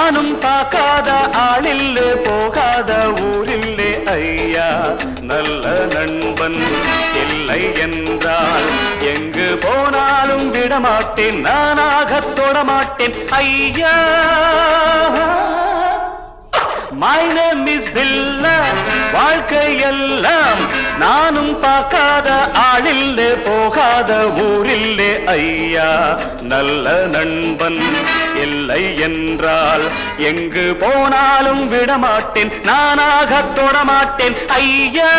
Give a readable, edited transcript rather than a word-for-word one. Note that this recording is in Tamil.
நானும் பார்க்காத ஆளில்லே போகாத ஊரில்லே ஐயா நல்ல நண்பன் இல்லை என்றால் எங்கு போனாலும் விடமாட்டேன் நானாக தொடமாட்டேன் ஐயா My name is Billa வாழ்க்கையெல்லாம் நானும் பார்க்காத ஆளில்லே போகாத ஊரில்லே ஐயா நல்ல நண்பன் இல்லை என்றால் எங்கு போனாலும் விடமாட்டேன் நானாக தொடமாட்டேன் ஐயா